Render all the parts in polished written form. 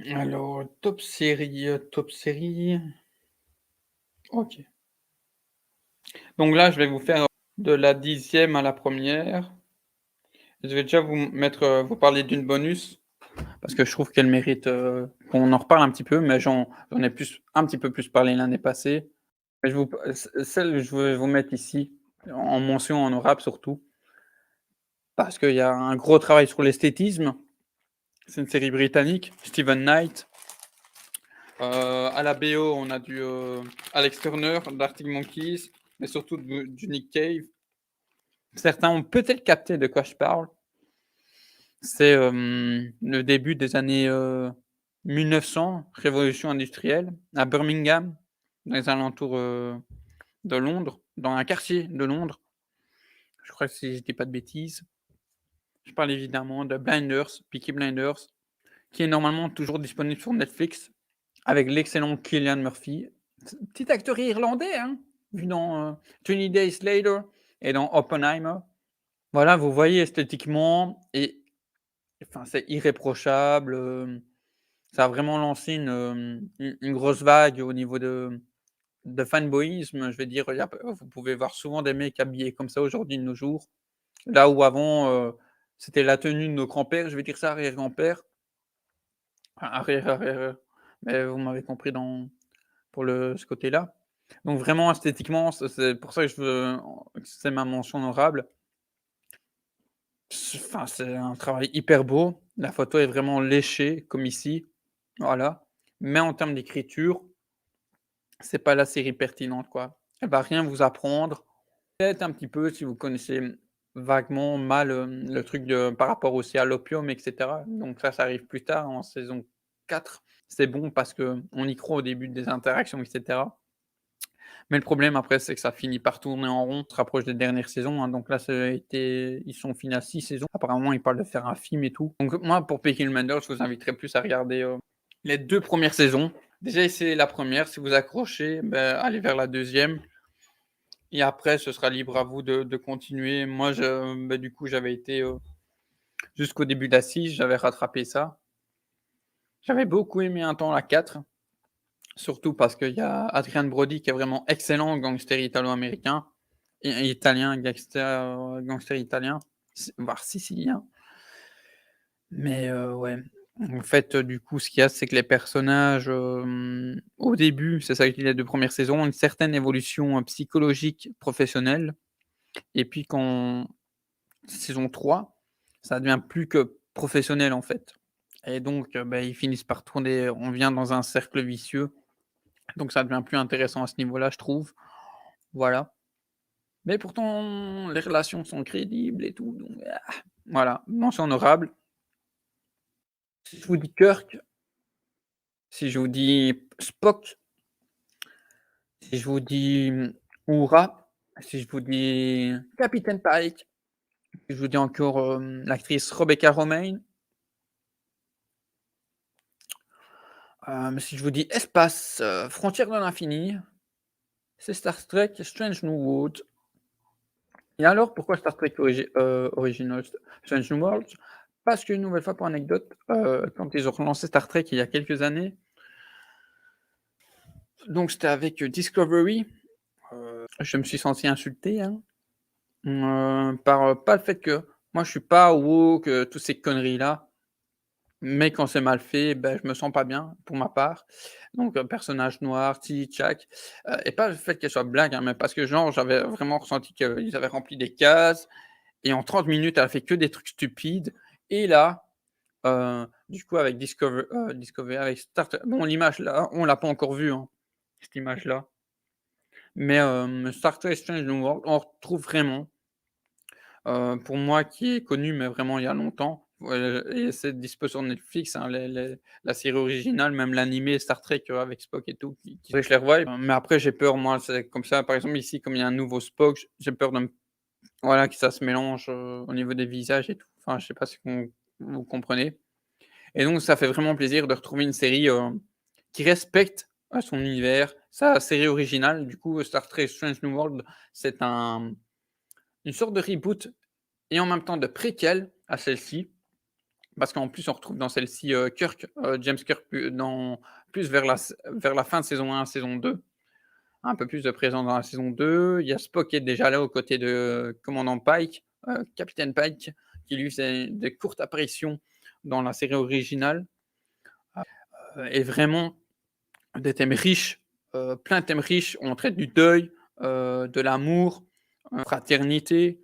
Alors, top série, OK. Donc là, je vais vous faire de la 10e à la première. Je vais déjà vous parler d'une bonus parce que je trouve qu'elle mérite, qu'on en reparle un petit peu, mais j'en ai un petit peu plus parlé l'année passée. Mais je vous p celle que je veux vous mettre ici, en mention honorable surtout, parce qu'il y a un gros travail sur l'esthétisme. C'est une série britannique, Steven Knight. À la BO, on a Alex Turner d'Arctic Monkeys, mais surtout du Nick Cave. Certains ont peut-être capté de quoi je parle. C'est, le début des années, 1900, révolution industrielle, à Birmingham, dans les alentours, de Londres, dans un quartier de Londres. Je crois que si je dis pas de bêtises. Je parle évidemment de Blinders, Peaky Blinders, qui est normalement toujours disponible sur Netflix, avec l'excellent Cillian Murphy. Petit acteur irlandais, hein, vu dans, 20 Days Later et dans Oppenheimer. Voilà, vous voyez esthétiquement et enfin, c'est irréprochable, ça a vraiment lancé une grosse vague au niveau de fanboyisme. Je vais dire, il y a vous pouvez voir souvent des mecs habillés comme ça aujourd'hui de nos jours. Là où avant, c'était la tenue de nos grands-pères, je vais dire ça, arrière-grand-père, enfin arrière, mais vous m'avez compris pour ce côté-là. Donc vraiment esthétiquement, c'est pour ça que je veux que c'est ma mention honorable. Enfin, c'est un travail hyper beau. La photo est vraiment léchée comme ici, voilà. Mais en termes d'écriture, c'est pas la série pertinente, quoi. Elle va rien vous apprendre. Peut-être un petit peu si vous connaissez vaguement mal, le truc par rapport aussi à l'opium et cetera. Donc ça arrive plus tard en saison 4. C'est bon parce que on y croit au début des interactions et cetera. Mais le problème après, c'est que ça finit par tourner en rond, on se rapproche des dernières saisons, hein, donc là, ils sont finis à 6 saisons. Apparemment, ils parlent de faire un film et tout. Donc moi, pour Peaky Blinders, je vous inviterais plus à regarder, les 2 premières saisons. Déjà, essayez la première, si vous accrochez, allez vers la deuxième. Et après, ce sera libre à vous de continuer. Moi, du coup, j'avais été, jusqu'au début de la 6, j'avais rattrapé ça. J'avais beaucoup aimé un temps la 4, surtout parce qu'il y a Adrien Brody qui est vraiment excellent, gangster italo-américain. Et italien, gangster italien, voire sicilien. Mais ouais, en fait, du coup, ce qu'il y a, c'est que les personnages, au début, c'est ça que je dis, les 2 premières saisons, ont une certaine évolution, psychologique, professionnelle et puis quand saison 3, ça devient plus que professionnel, en fait et donc ils finissent par tourner on vient dans un cercle vicieux, donc ça devient plus intéressant à ce niveau-là, je trouve. Voilà. Mais pourtant, les relations sont crédibles et tout, donc voilà, mention honorable. Si je vous dis Kirk, si je vous dis Spock, si je vous dis, Uhura, si je vous dis Capitaine Pike, si je vous dis encore, l'actrice Rebecca Romijn, si je vous dis espace, frontières de l'infini, c'est Star Trek Strange New Worlds. Et alors pourquoi Star Trek Originals Strange New Worlds? Parce qu'une nouvelle fois pour anecdote, quand ils ont relancé Star Trek il y a quelques années, donc c'était avec, Discovery, je me suis senti insulté, hein, par, pas le fait que moi je suis pas woke, toutes ces conneries-là, mais quand c'est mal fait, je me sens pas bien pour ma part. Donc, personnage noir, tchak, et pas le fait qu'elle soit blague, hein, mais parce que genre j'avais vraiment ressenti qu'ils avaient rempli des cases et en 30 minutes elle a fait que des trucs stupides et là, du coup avec Discovery avec Star Trek bon l'image là, on l'a pas encore vue, hein, cette image-là. Mais Star Trek Strange New Worlds, on retrouve vraiment, pour moi qui est connu, mais vraiment il y a longtemps, et c'est dispo sur Netflix, hein, les la série originale, même l'animé Star Trek, avec Spock et tout, qui je les revois, mais après j'ai peur moi, c'est comme ça, par exemple ici, comme il y a un nouveau Spock, j'ai peur de me voilà, que ça se mélange, au niveau des visages et tout. Enfin, je sais pas si vous comprenez? Et donc ça fait vraiment plaisir de retrouver une série, qui respecte, son univers, sa série originale. Du coup, Star Trek Strange New World, c'est une sorte de reboot et en même temps de préquel à celle-ci. parce qu'en plus, on retrouve dans celle-ci, Kirk, James Kirk, plus vers la fin de saison 1, saison 2. Un peu plus de présence dans la saison 2. Il y a Spock qui est déjà là aux côtés de commandant Pike, capitaine Pike, qui lui faisait des courtes apparitions dans la série originale, et vraiment des thèmes riches, plein de thèmes riches. On traite du deuil, de l'amour, fraternité,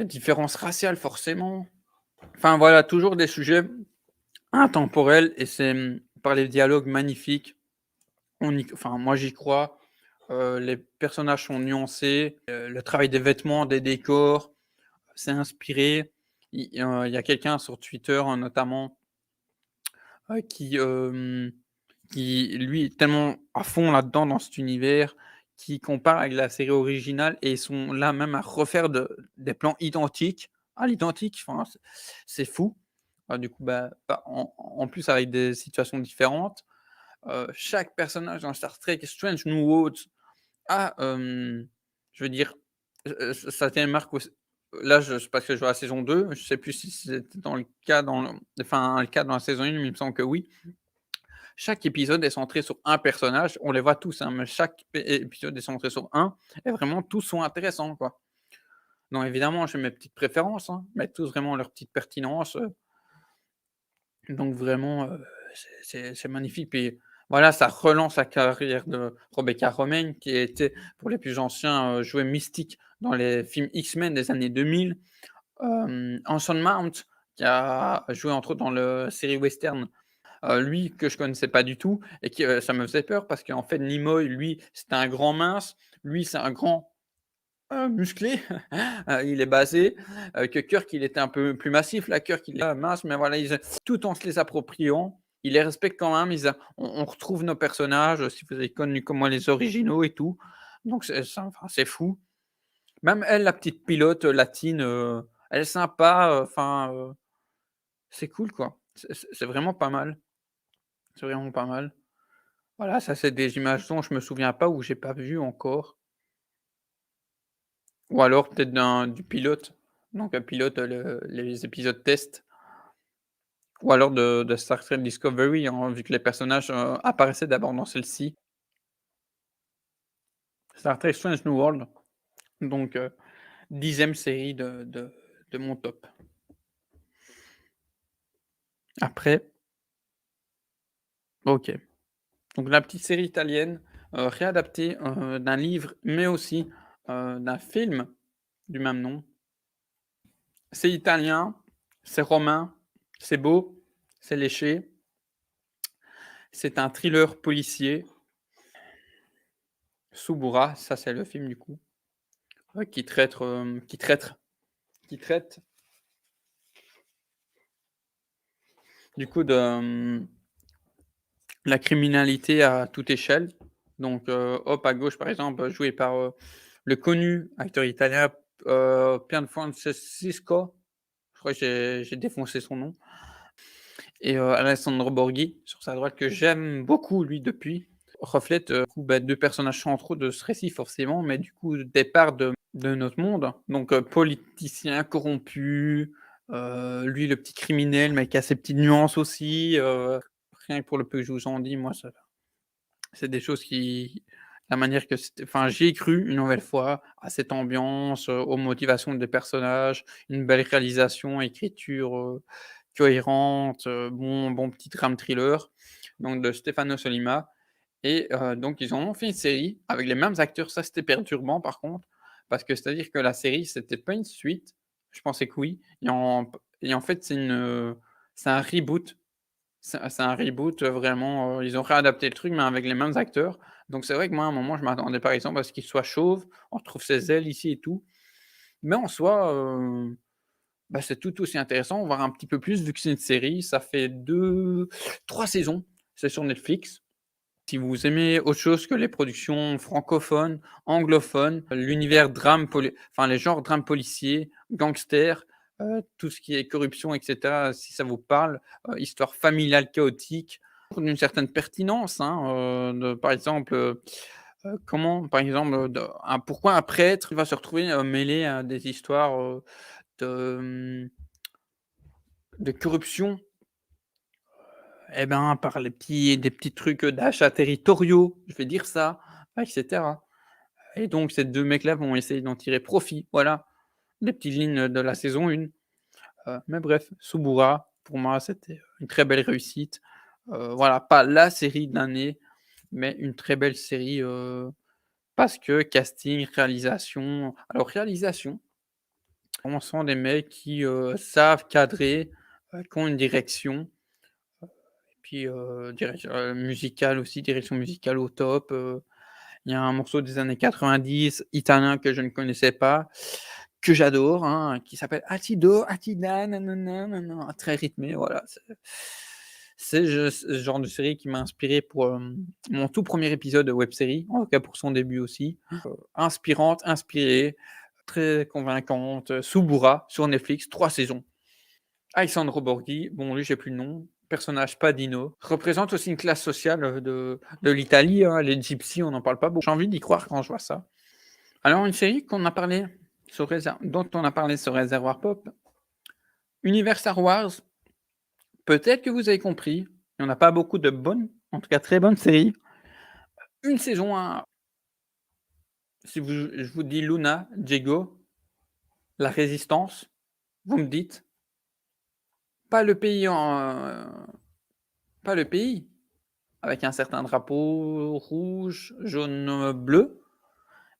différences raciales forcément. Enfin voilà, toujours des sujets intemporels et c'est, par les dialogues magnifiques. Enfin moi j'y crois. Les personnages sont nuancés, le travail des vêtements, des décors, c'est inspiré. Il y a quelqu'un sur Twitter, notamment, qui, qui lui est tellement à fond là-dedans dans cet univers, qui compare avec la série originale et ils sont là même à refaire des plans identiques à l'identique, enfin c'est fou. Du coup, bah, en plus avec des situations différentes. Chaque personnage dans Star Trek Strange New Worlds a, je veux dire, ça tient marque auss là je c'est parce que je vois la saison 2, je sais plus si c'était dans le cas le cas dans la saison 1, mais il me semble que oui. Chaque épisode est centré sur un personnage, on les voit tous, hein, mais chaque épisode est centré sur un et vraiment tous sont intéressants, quoi. Donc évidemment, j'ai mes petites préférences, hein, mais tous vraiment leur petite pertinence, donc vraiment, c'est magnifique. Puis voilà, ça relance la carrière de Rebecca Romijn qui était, pour les plus anciens, jouait Mystique dans les films X-Men des années 2000. Anson Mount qui a joué entre autres dans le série western, lui que je connaissais pas du tout et qui, ça me faisait peur parce qu'en fait Nimoy lui, c'était un grand mince, lui c'est un grand, musclé, il est basé, que Kirk il était un peu plus massif. Là Kirk il est mince, mais voilà, tout en se les appropriant, ils les respectent quand même, on retrouve nos personnages, si vous avez connu comme moi les originaux et tout, donc c'est fou. Même elle, la petite pilote, latine, elle est sympa, enfin, c'est cool quoi. C'est vraiment pas mal. C'est vraiment pas mal. Voilà, ça c'est des images dont je me souviens pas ou j'ai pas vu encore. Ou alors peut-être du pilote, donc un pilote, les épisodes test ou alors de Star Trek Discovery, hein, vu que les personnages, apparaissaient d'abord dans celle-ci. Star Trek Strange New World, donc 10e série de mon top. Après OK, donc la petite série italienne, réadaptée, d'un livre, mais aussi, d'un film du même nom. C'est italien, c'est romain, c'est beau, c'est léché. C'est un thriller policier. Suburra, ça c'est le film du coup, qui traite du coup de, la criminalité à toute échelle. Donc, hop à gauche par exemple, joué par, le connu acteur italien, Pierfrancesco, je crois que j'ai défoncé son nom et Alessandro Borghi sur sa droite que j'aime beaucoup lui depuis. Reflète, du coup, bah, 2 personnages centraux de ce récit forcément, mais du coup départ de notre monde, donc politicien corrompu, lui le petit criminel, mais qui a ses petites nuances aussi, rien que pour le peu que je vous en dis, moi ça c'est des choses qui la manière que c'était enfin j'y ai cru une nouvelle fois à cette ambiance, aux motivations des personnages, une belle réalisation, écriture, cohérente, bon petit drame thriller, donc de Stefano Sollima. Et donc ils en ont fait une série avec les mêmes acteurs. Ça, c'était perturbant par contre, parce que c'est-à-dire que la série, c'était pas une suite. Je pensais que oui et en fait, c'est un reboot. C'est un reboot, vraiment, ils ont réadapté le truc, mais avec les mêmes acteurs. Donc c'est vrai que moi, à un moment, je m'attendais par exemple à ce qu'il soit chauve. On retrouve ses ailes ici et tout. Mais en soi, bah, c'est tout aussi intéressant, voir un petit peu plus vu que c'est une série. Ça fait 2, 3 saisons. C'est sur Netflix. Si vous aimez autre chose que les productions francophones, anglophones, l'univers drame enfin les genres drame policier, gangster, tout ce qui est corruption et cetera, si ça vous parle, histoire familiale chaotique, d'une certaine pertinence, hein, de par exemple, comment par exemple, pourquoi un prêtre va se retrouver, mêlé à des histoires, de, de corruption, eh ben, par des petits trucs, d'achats territoriaux, je vais dire ça, et cetera. Et donc ces 2 mecs-là vont essayer d'en tirer profit, voilà. Les petites lignes de la saison 1. Mais bref, Suburra, pour moi, c'était une très belle réussite. Voilà, pas la série de l'année, mais une très belle série, parce que casting, réalisation alors réalisation, on sent des mecs qui, savent cadrer, qui ont une direction, puis, musicale aussi, direction musicale au top. Il y a un morceau des années 90 italien que je ne connaissais pas, que j'adore, hein, qui s'appelle Atido, Atida, nanana, nanana, très rythmé, voilà. C'est ce genre de série qui m'a inspiré pour, mon tout premier épisode de web-série, en tout cas pour son début aussi. Inspirante, inspirée, très convaincante, Suburra sur Netflix, 3 saisons. Alessandro Borghi, bon lui j'ai plus le nom, personnage Padino, représente aussi une classe sociale, de l'Italie, hein, les gypsies, on n'en parle pas beaucoup. J'ai envie d'y croire quand je vois ça. Alors une série qu'on a parlé dont on a parlé sur Réservoir Pop, univers Star Wars, peut-être que vous avez compris, il y en a pas beaucoup de bonnes, en tout cas très bonnes séries. Une saison à si vous je vous dis Luna, Diego, La Résistance, vous me dites? Pas le pays pas le pays, avec un certain drapeau rouge, jaune, bleu,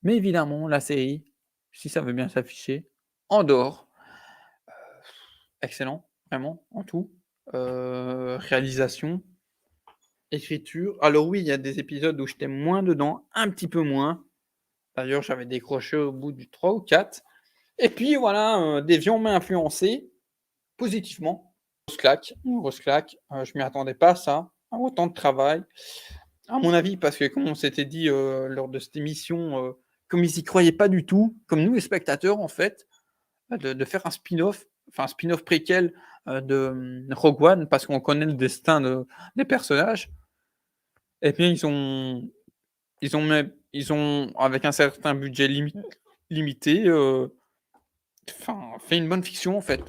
mais évidemment la série, si ça veut bien s'afficher, Andor, excellent, vraiment, en tout. Réalisation, écriture. Alors oui, il y a des épisodes où j'étais moins dedans, un petit peu moins. D'ailleurs, j'avais décroché au bout du 3 ou 4. Et puis voilà, Deviant m'a influencé positivement. Une grosse claque, je m'y attendais pas à ça, à autant de travail. À mon avis, parce que comme on s'était dit, lors de cette émission, comme ils y croyaient pas du tout, comme nous les spectateurs en fait, de faire un spin-off, enfin un spin-off préquel, de, Rogue One parce qu'on connaît le destin des personnages et bien ils ont avec un certain budget limité, enfin fait une bonne fiction en fait.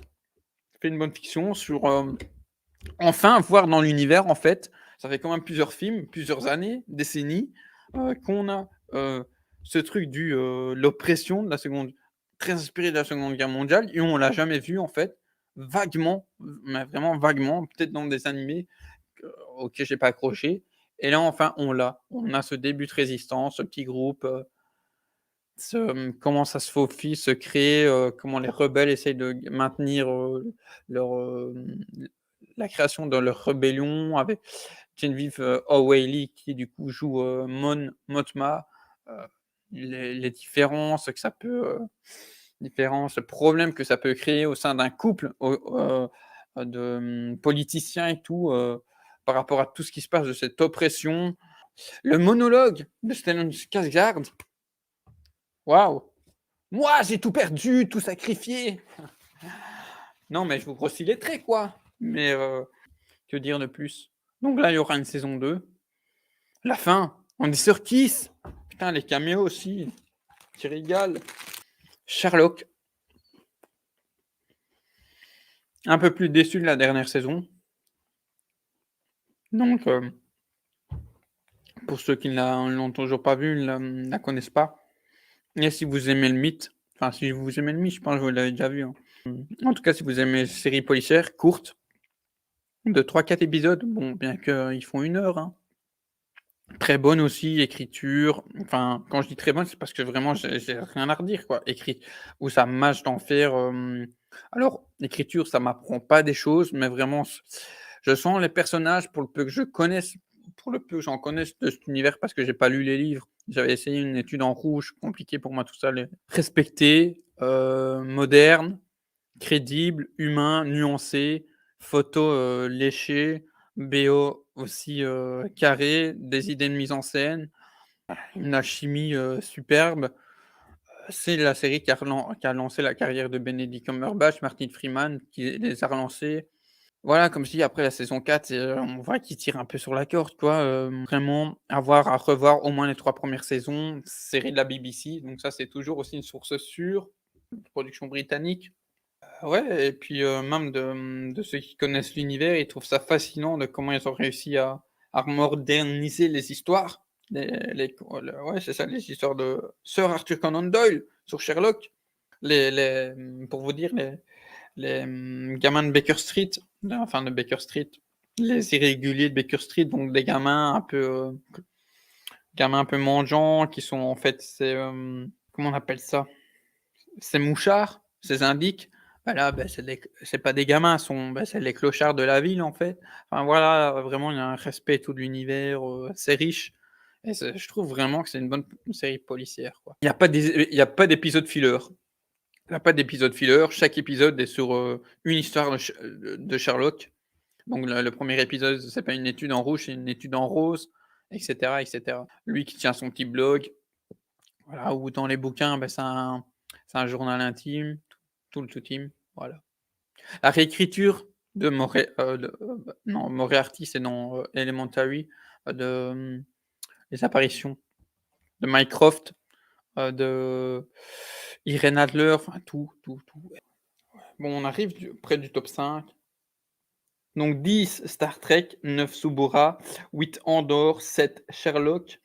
Fait une bonne fiction sur, enfin voir dans l'univers en fait, ça fait quand même plusieurs films, plusieurs années, décennies, qu'on a, ce truc l'oppression de la seconde très inspiré de la Seconde Guerre mondiale et on l'a jamais vu en fait, vaguement, mais vraiment vaguement, peut-être dans des animés auxquels j'ai pas accroché et là enfin on l'a. On a ce début de résistance, ce petit groupe, comment ça se faufile, se crée, comment les rebelles essayent de maintenir, leur, la création de leur rébellion avec Geneviève, O'Reilly qui du coup joue, Mon Mothma, heu, les différences que ça peut, problèmes que ça peut créer au sein d'un couple de, politiciens et tout, par rapport à tout ce qui se passe de cette oppression. Le monologue de Stellan Skarsgård, waouh! «Moi, j'ai tout perdu, tout sacrifié!» Non, mais je vous grossis les traits, quoi! Mais, que dire de plus? Donc là, il y aura une saison 2. La fin, on est sur Kiss! Putain, les caméos aussi, qui régalent. Sherlock, un peu plus déçu de la dernière saison. Donc, pour ceux qui ne l'ont toujours pas vu, la connaissent pas. Et si vous aimez le mythe, enfin si vous aimez le mythe, je pense que vous l'avez déjà vu, hein. En tout cas, si vous aimez les séries policières courtes, de 3-4 épisodes, bon, bien qu'ils font 1 heure, hein. Très bonne aussi, écriture, enfin, quand je dis très bonne, c'est parce que vraiment j'ai rien à redire, quoi. Écrit où ça mâche d'en faire, alors l'écriture, ça m'apprend pas des choses, mais vraiment je sens les personnages pour le peu que j'en connaisse de cet univers parce que j'ai pas lu les livres. J'avais essayé une étude en rouge, compliqué pour moi tout ça, les respecté, moderne, crédible, humain, nuancé, photo, léchée, BO aussi, carré, des idées de mise en scène, une alchimie, superbe. C'est la série qui a lancé la carrière de Benedict Cumberbatch, Martin Freeman qui les a relancés. Voilà, comme je dis, après la saison 4, on voit qu'ils tirent un peu sur la corde, quoi, vraiment à revoir au moins les 3 premières saisons, série de la BBC, donc ça, c'est toujours aussi une source sûre, production britannique. Ouais et puis, même de ceux qui connaissent l'univers, ils trouvent ça fascinant de comment ils ont réussi à moderniser les histoires. Les co le Ouais, c'est ça, les histoires de Sir Arthur Conan Doyle sur Sherlock. Pour vous dire, gamins de Baker Street, enfin de Baker Street, les irréguliers de Baker Street, donc des gamins un peu mendiants qui sont en fait, comment on appelle ça? Ces mouchards, ces indiques, bah là, bah, c'est pas des gamins, c'est les clochards de la ville, en fait. Enfin voilà, vraiment il y a un respect et tout de l'univers, c'est riche et je trouve vraiment que c'est une bonne série policière, quoi. Il y a pas d'épisode filler. Il y a pas d'épisode filler, chaque épisode est sur, une histoire de Sherlock. Donc le 1er épisode, c'est pas une étude en rouge, c'est une étude en rose et cetera et cetera. Lui qui tient son petit blog, voilà, ou dans les bouquins, bah, c'est un journal intime, tout le tout team, voilà. La réécriture non, Moriarty, c'est dans, Elementary, de, les apparitions de Mycroft, de Irene Adler, enfin tout, tout, tout. Bon, on arrive près du top 5. Donc 10 Star Trek, 9 Suburra, 8 Andor, 7 Sherlock,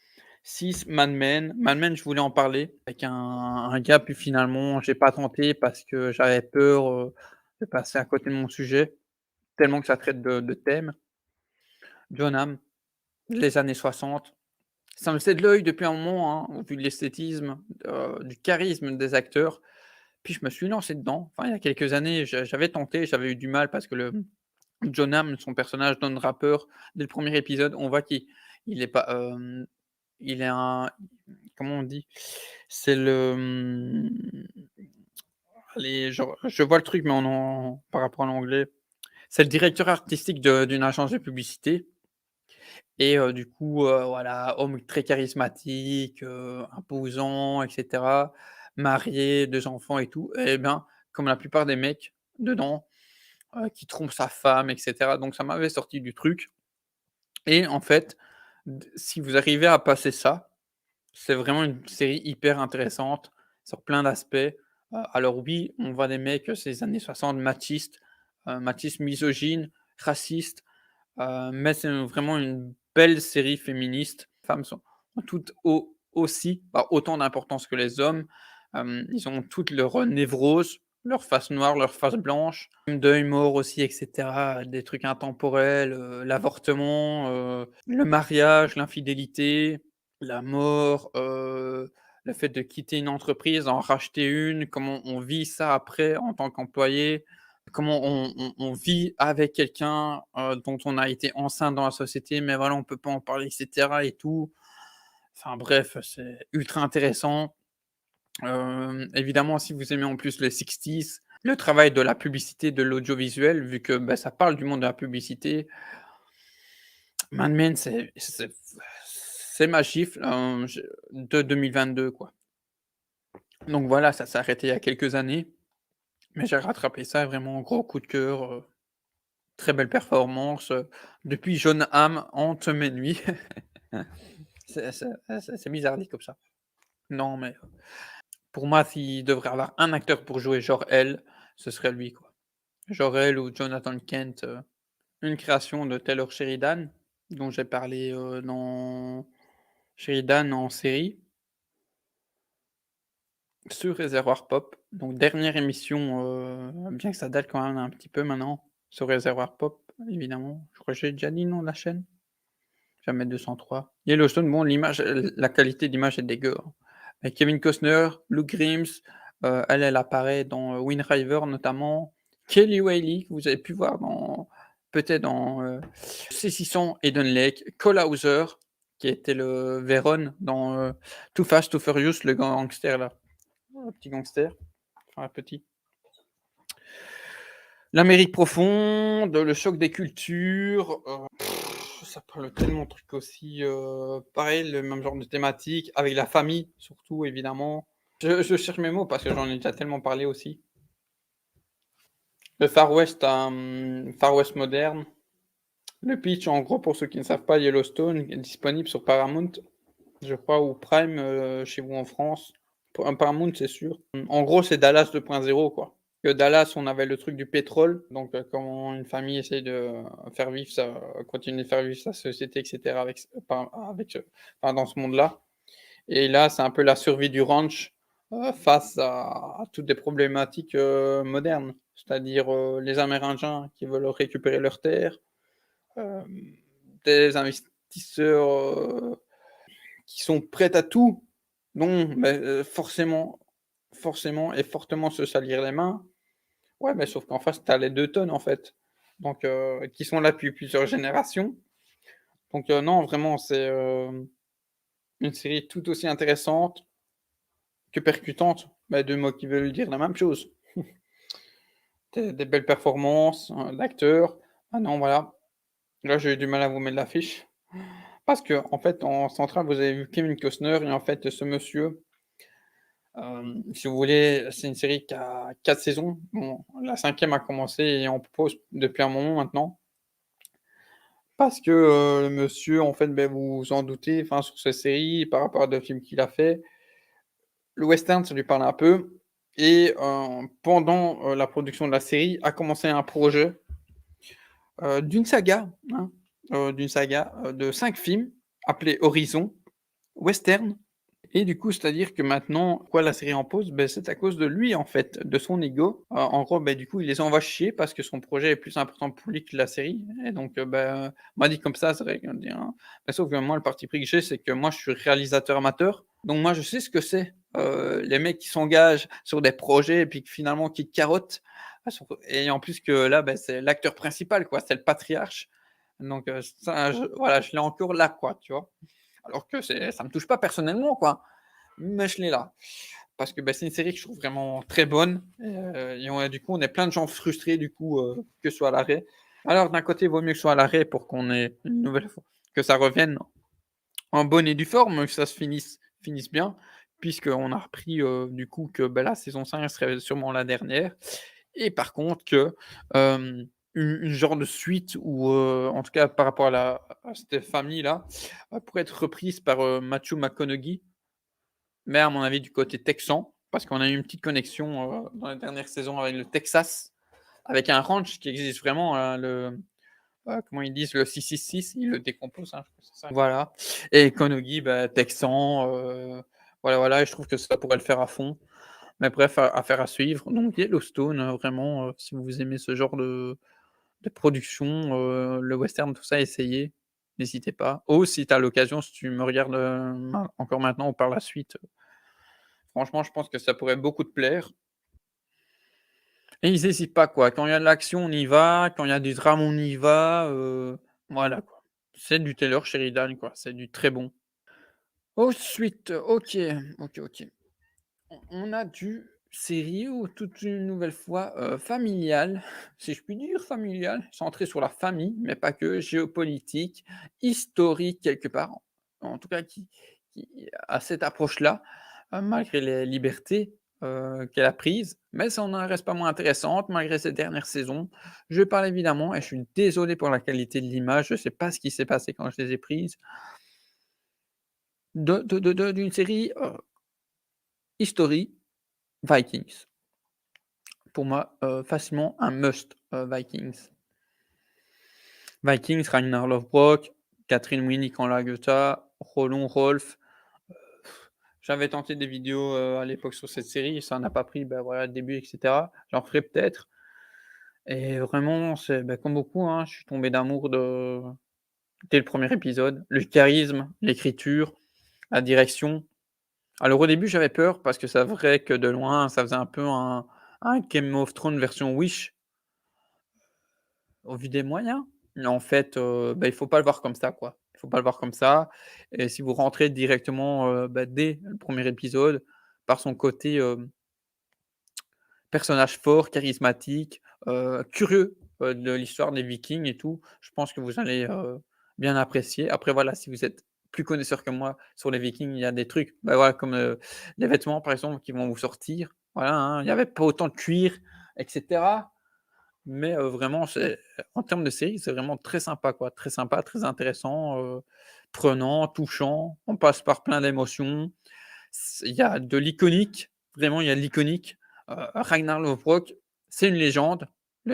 6 Mad Men. Mad Men, je voulais en parler avec un gars, puis finalement, j'ai pas tenté parce que j'avais peur, de passer à côté de mon sujet, tellement que ça traite de thèmes. John Hamm, les années 60. Ça me faisait de l'œil depuis un moment, hein, au vu de l'esthétisme, du charisme des acteurs. Puis je me suis lancé dedans. Enfin, il y a quelques années, j'avais tenté, j'avais eu du mal parce que le John Hamm, son personnage Don Draper, dès le premier épisode, on voit qu'il est pas, il est un comment on dit? C'est allez, genre, je vois le truc, mais par rapport à l'anglais. C'est le directeur artistique d'une agence de publicité et du coup, voilà, homme très charismatique, imposant et cetera, marié, 2 enfants et tout et bien, comme la plupart des mecs dedans, qui trompe sa femme et cetera, donc ça m'avait sorti du truc et en fait, si vous arrivez à passer ça, c'est vraiment une série hyper intéressante sur plein d'aspects. Alors oui, on voit des mecs, c'est les années 60 machistes, misogynes, racistes, mais c'est vraiment une belle série féministe. Les femmes ont toutes aussi, bah, autant d'importance que les hommes. Ils ont toutes leur, névrose, leur face noire, leur face blanche, deuil, mort aussi et cetera, des trucs intemporels, l'avortement, le mariage, l'infidélité, la mort, le fait de quitter une entreprise, en racheter une, comment on vit ça après en tant qu'employé. Comment on vit avec quelqu'un, dont on a été enceinte dans la société, mais voilà, on peut pas en parler et cetera et tout. Enfin bref, c'est ultra intéressant. Évidemment, si vous aimez en plus les 60s, le travail de la publicité, de l'audiovisuel, vu que, bah, ça parle du monde de la publicité, Mad Men, c'est ma gifle, je de 2022, quoi. Donc voilà, ça s'est arrêté il y a quelques années, mais j'ai rattrapé ça, vraiment gros coup de cœur, très belle performance, depuis Jon Hamm hante mes nuits. C'est bizarre dit comme ça. Non, mais pour moi, s'il devrait avoir un acteur pour jouer Jor-El, ce serait lui, quoi. Jor-El ou Jonathan Kent, une création de Taylor Sheridan, dont j'ai parlé, dans Sheridan en série, sur Réservoir Pop. Donc dernière émission, bien que ça date quand même un petit peu maintenant, sur Réservoir Pop, évidemment. Je crois que j'ai déjà dit le nom de la chaîne? Jamais 203. Yellowstone, bon, la qualité d'image est dégueu, hein. Avec Kevin Costner, Lou Grimes, elle apparaît dans, Wind River notamment. Kelly Reilly, que vous avez pu voir peut-être dans, C600 Eden Lake. Cole Hauser, qui était le Veron dans, Too Fast, Too Furious, le gangster là, le petit gangster, enfin petit. L'Amérique profonde, le choc des cultures, ça parle tellement de trucs aussi, pareil, le même genre de thématique, avec la famille surtout évidemment. Je cherche mes mots parce que j'en ai déjà tellement parlé aussi. Le Far West moderne. Le pitch, en gros, pour ceux qui ne savent pas, Yellowstone est disponible sur Paramount, je crois, ou Prime, chez vous en France. Paramount, c'est sûr. En gros, c'est Dallas 2.0, quoi. que Dallas, on avait le truc du pétrole, donc comment une famille essaye de faire vivre sa continuer de faire vivre sa société et cetera avec s enfin avec, enfin dans ce monde-là et là, c'est un peu la survie du ranch, face à toutes les problématiques, modernes. C'est-à-dire, les Amérindiens qui veulent récupérer leurs terres, hem, des investisseurs, qui sont prêts à tout, non, mais forcément et fortement se salir les mains. Ouais, mais sauf qu'en face, tu as les 2 tonnes, en fait, donc qui sont là depuis plusieurs générations. Donc non, vraiment, c'est, une série tout aussi intéressante que percutante, mais 2 mots qui veulent dire la même chose. Des belles performances, d'acteurs. Ah non, voilà, là, j'ai eu du mal à vous mettre l'affiche parce qu'en fait, en centrale, vous avez vu Kevin Costner et en fait, ce monsieur, si vous voulez, c'est une série qui a 4 saisons. Bon, la cinquième a commencé et en pause depuis un moment maintenant. Parce que, le monsieur, en fait, beh, vous vous en doutez, enfin, sur cette série, par rapport à d'autres films qu'il a fait, le western, ça lui parle un peu et pendant, la production de la série, a commencé un projet, d'une saga, hein, de 5 films appelé Horizon, western. Et du coup, c'est-à-dire que maintenant, pourquoi la série est en pause? Beh, c'est à cause de lui, en fait, de son ego. En gros, beh, du coup, il les envoie chier parce que son projet est plus important pour lui que la série et donc bah, moi dit comme ça, c'est vrai qu'on dit, hein, bah, sauf que moi, le parti pris que j'ai, c'est que moi, je suis réalisateur amateur, donc moi, je sais ce que c'est, les mecs qui s'engagent sur des projets et puis que finalement qui carottent, et en plus que là, bah, c'est l'acteur principal, quoi, c'est le patriarche, donc ça, voilà, je l'ai encore là, quoi, tu vois? Alors que ça me touche pas personnellement, quoi. Mais je l'ai là. Parce que, bah, c'est une série que je trouve vraiment très bonne, et du coup, on est plein de gens frustrés du coup, que ce soit à l'arrêt. Alors d'un côté, il vaut mieux que ce soit à l'arrêt pour qu'on ait une nouvelle fois que ça revienne en bonne et due forme, que ça se finisse bien, puisqu'on a repris, du coup que, bah, la saison 5 serait sûrement la dernière et par contre que, une genre de suite ou, en tout cas par rapport à cette famille-là, pourrait être reprise par, Matthew McConaughey, mais à mon avis du côté texan, parce qu'on a eu une petite connexion, dans les dernières saisons avec le Texas, avec un ranch qui existe vraiment, comment ils disent? Le 666, ils le décomposent, hein, je crois que c'est ça. Voilà et Konogi, bah, texan, voilà, voilà et je trouve que ça pourrait le faire à fond. Mais bref, affaire à suivre. Donc Yellowstone, vraiment, si vous aimez ce genre de production, le western, tout ça, essayez, n'hésitez pas. Ou si tu as l'occasion, si tu me regardes, encore maintenant ou par la suite, franchement, je pense que ça pourrait beaucoup te plaire et ils hésitent pas, quoi. Quand il y a de l'action, on y va, quand il y a du drame, on y va, voilà, quoi. C'est du Taylor Sheridan, quoi, c'est du très bon. Ensuite, OK, OK, OK. On a du série ou toute une nouvelle fois, familiale, si je puis dire, familiale, centrée sur la famille, mais pas que, géopolitique, historique quelque part, en tout cas qui a cette approche-là, malgré les libertés, qu'elle a prises, mais ça n'en reste pas moins intéressante malgré ces dernières saisons. Je parle évidemment et je suis désolé pour la qualité de l'image, je ne sais pas ce qui s'est passé quand je les ai prises, d'une série, History Vikings. Pour moi, facilement un must, Vikings. Vikings, Ragnar Lothbrok, Catherine Winnick en Lagertha, Roland Rolf. J'avais tenté des vidéos, à l'époque sur cette série, ça n'a pas pris, bah, voilà, le début et cetera. J'en ferai peut-être et vraiment, c'est, bah, comme beaucoup, hein, je suis tombé d'amour dès le premier épisode. Le charisme, l'écriture, la direction. Alors au début, j'avais peur parce que c'est vrai que de loin, ça faisait un peu un Game of Thrones version Wish. Au vu des moyens, mais en fait, bah, il faut pas le voir comme ça, quoi. Il faut pas le voir comme ça et si vous rentrez directement, bah, dès le premier épisode, par son côté, personnage fort, charismatique, curieux, de l'histoire des Vikings et tout, je pense que vous allez, bien apprécier. Après voilà, si vous êtes plus connaisseur que moi sur les Vikings, il y a des trucs, bah, voilà, comme, les vêtements par exemple qui vont vous sortir, voilà, hein. Il y avait pas autant de cuir et cetera. Mais vraiment, c'est en termes de série, c'est vraiment très sympa, quoi. Très sympa, très intéressant, prenant, touchant. On passe par plein d'émotions. Il y a de l'iconique, vraiment, il y a de l'iconique. Ragnar Lothbrok, c'est une légende,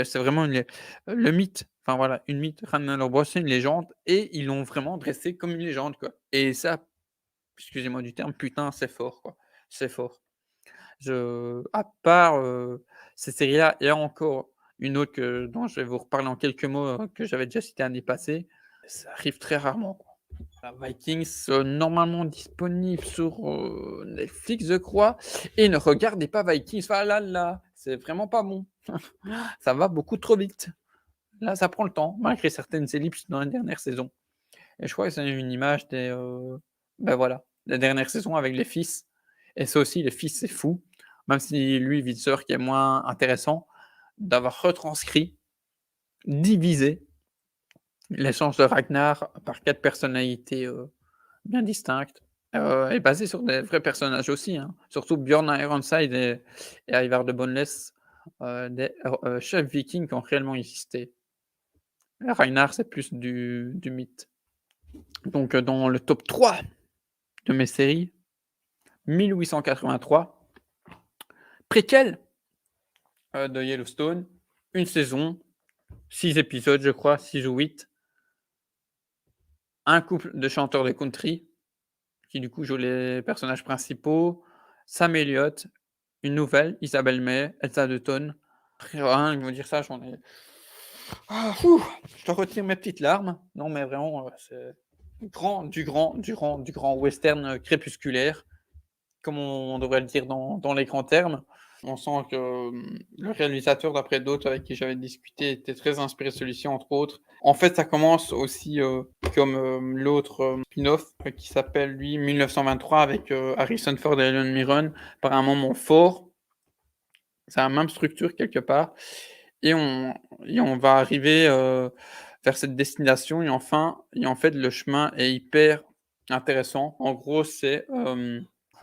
c'est vraiment le mythe, enfin voilà, une mythe, Ragnar Lodbrok, c'est une légende et ils l'ont vraiment dressé comme une légende, quoi et ça, excusez-moi du terme, putain, c'est fort, quoi. C'est fort. À part, cette série-là et encore une autre dont je vais vous reparler en quelques mots, que j'avais déjà cité l'année passée, ça arrive très rarement, quoi. Vikings, normalement disponible sur, Netflix, je crois et ne regardez pas Vikings. Ah là là, c'est vraiment pas bon. Ça va beaucoup trop vite. Là, ça prend le temps, malgré certaines ellipses dans la dernière saison et je crois que c'est une image bah, voilà, la dernière saison avec les fils et ça aussi, les fils, c'est fou. Même si lui, Windsor, qui est moins intéressant, d'avoir retranscrit, divisé l'échange de Ragnar par 4 personnalités, bien distinctes, et basées sur des vrais personnages aussi, hein. Surtout Björn Ironside et Ivar de Boneless, des chefs vikings qui ont réellement existé. Ragnar, c'est plus du mythe. Donc, dans le top 3 de mes séries, 1883, préquel, de Yellowstone, une saison, 6 épisodes, je crois, 6 ou 8. Un couple de chanteurs de country qui, du coup, jouent les personnages principaux. Sam Elliott, une nouvelle, Isabelle May, Elsa Dutton. Rien que vous dire ça, j'en ai je dois retirer mes petites larmes. Non, mais vraiment, c'est du grand western, crépusculaire, comme on devrait le dire dans les grands termes. On sent que, le réalisateur, d'après d'autres avec qui j'avais discuté, était très inspiré de celui-ci, entre autres. En fait, ça commence aussi, comme, l'autre, spin-off, qui s'appelle lui 1923 avec, Harrison Ford et Helen Mirren, par un moment fort. C'est la même structure quelque part et on va arriver, vers cette destination et en fait, le chemin est hyper intéressant. En gros, c'est,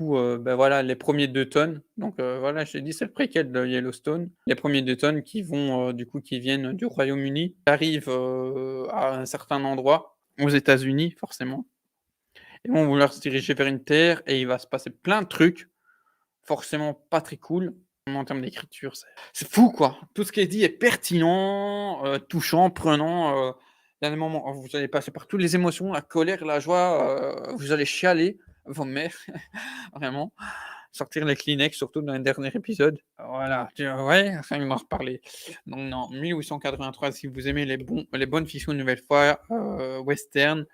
bah, voilà, les premiers 2 tonnes, donc voilà, je t'ai dit, c'est le préquel de Yellowstone. Les premiers 2 tonnes qui vont, du coup, qui viennent du Royaume-Uni, arrivent, à un certain endroit, aux États-Unis, forcément, et vont vouloir se diriger vers une terre et il va se passer plein de trucs, forcément pas très cool. En termes d'écriture, c'est fou, quoi. Tout ce qui est dit est pertinent, touchant, prenant, il y a des moments où vous allez passer par toutes les émotions, la colère, la joie, vous allez chialer, vos mères, vraiment. Sortir les Kleenex, surtout dans les derniers épisodes. Voilà, ouais, rien que d'en reparler. Donc non, 1883, si vous aimez les bonnes fictions une nouvelle fois, western,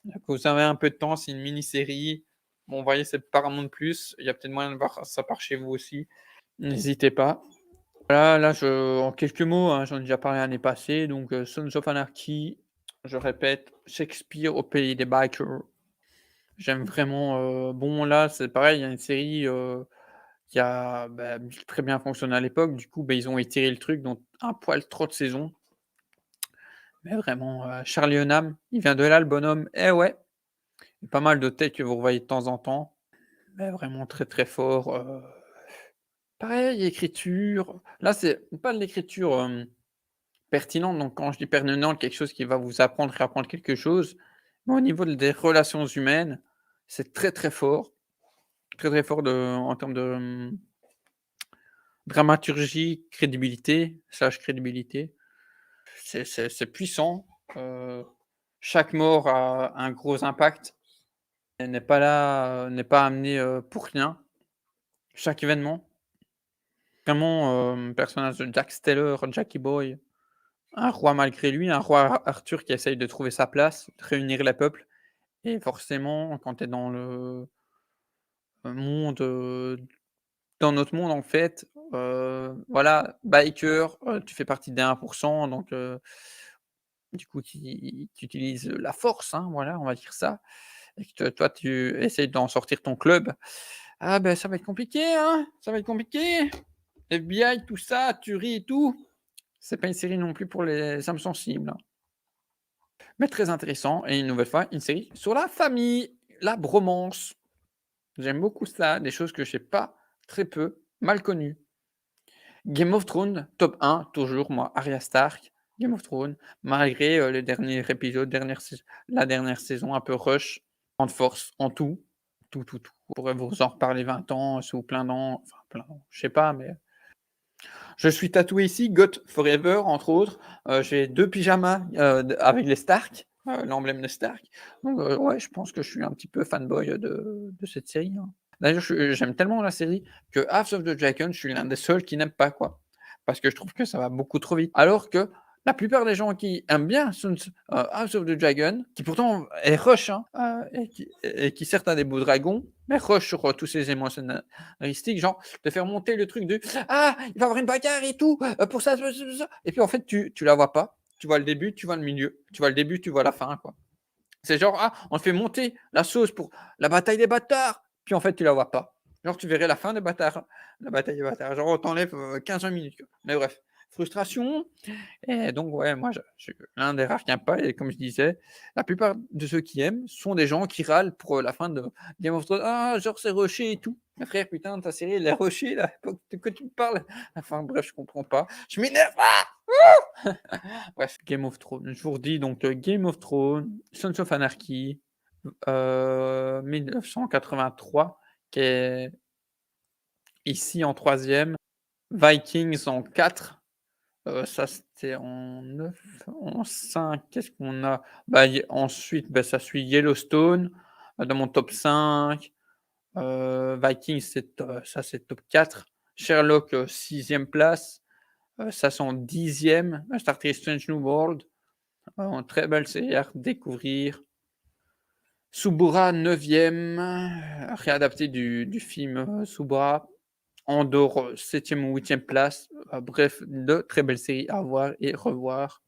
que vous avez un peu de temps, c'est une mini-série. Bon, vous voyez, c'est Paramount+, il y a peut-être moyen de voir ça par chez vous aussi. N'hésitez pas. Voilà, là, en quelques mots, hein, j'en ai déjà parlé l'année passée, donc Sons of Anarchy, je répète, Shakespeare au pays des bikers. J'aime vraiment, bon là, c'est pareil, il y a une série, qui a, bah, très bien fonctionné à l'époque, du coup, bah, ils ont étiré le truc, donc un poil trop de saisons. Mais vraiment, Charlie Hunnam, il vient de là le bonhomme, eh ouais! Pas mal de têtes que vous revoyez de temps en temps, mais vraiment très, très fort, pareil, écriture, là, c'est pas de l'écriture, pertinente, donc quand je dis pertinente, quelque chose qui va vous apprendre, réapprendre quelque chose, mais au niveau des relations humaines, c'est très, très, très fort en termes de, dramaturgie, crédibilité. C'est puissant, heu, chaque mort a un gros impact. Elle n'est pas là, n'est pas amenée, pour rien. Chaque événement, vraiment, personnage de Jack Steller, Jackie Boy, un roi malgré lui, un roi Arthur qui essaye de trouver sa place, de réunir les peuples et forcément quand tu es dans le monde, dans notre monde en fait, voilà, biker, tu fais partie des 1 donc du coup qui utilise la force, hein, voilà, on va dire ça et que toi tu essayes d'en sortir ton club. Ah ben ça va être compliqué, hein, ça va être compliqué. FBI, tout ça, tuerie et tout. C'est pas une série non plus pour les âmes sensibles, hein. Mais très intéressant et une nouvelle fois, une série sur la famille, la bromance. J'aime beaucoup ça, des choses que je sais pas, très peu, mal connues. Game of Thrones, top 1, toujours moi, Arya Stark, Game of Thrones, malgré, le dernier épisode, la dernière saison un peu rush, en force, en tout, tout. On pourrait vous en reparler 20 ans, sous plein d'ans, enfin plein d'ans, je sais pas, mais Je suis tatoué ici, GOAT forever, entre autres. J'ai 2 pyjamas, d avec les Stark, l'emblème de Stark. Donc, ouais, je pense que je suis un petit peu fanboy, de cette série, hein. D'ailleurs, j'aime tellement la série que House of the Dragon, je suis l'un des seuls qui n'aime pas, quoi. Parce que je trouve que ça va beaucoup trop vite. Alors que la plupart des gens qui aiment bien House of the Dragon, qui pourtant est rush, hein, et qui certes a des beaux dragons, mais rush sur, tous ces émotions scénaristiques, genre de faire monter le truc de: «Ah, il va y avoir une bagarre et tout, pour ça, ça» et puis en fait tu la vois pas. Tu vois le début, tu vois le milieu, tu vois le début, tu vois la fin, quoi. C'est genre: «Ah, on te fait monter la sauce pour la bataille des bâtards», puis en fait, tu la vois pas. Genre, tu verrais la fin des bâtards, la bataille des bâtards. Genre, on t'enlève, 15-20 minutes, quoi. Mais bref, frustration et donc ouais, moi, je suis l'un des rares qui aime pas et comme je disais, la plupart de ceux qui aiment sont des gens qui râlent pour, la fin de Game of Thrones: «Ah, genre, c'est rushé et tout». Mais frère, putain, ta série, elle est rushée là, de quoi tu me parles? Enfin bref, je comprends pas. Je m'énerve! Ah! Bref, Game of Thrones. Je vous redis donc, Game of Thrones, Sons of Anarchy, 1983 qui est ici en troisième, Vikings en 4, ça c'était en 9, en 5. Qu'est-ce qu'on a? Bah, ensuite, bah, ça suit Yellowstone, dans mon top 5, Vikings c'est top 4, Sherlock, 6e place, ça c'est en 10e, Star Trek Strange New World. Très belle série à redécouvrir. Suburra 9e, réadapté du film, Suburra. Andor, 7e ou 8e place. Bref, de très belles séries à voir et revoir.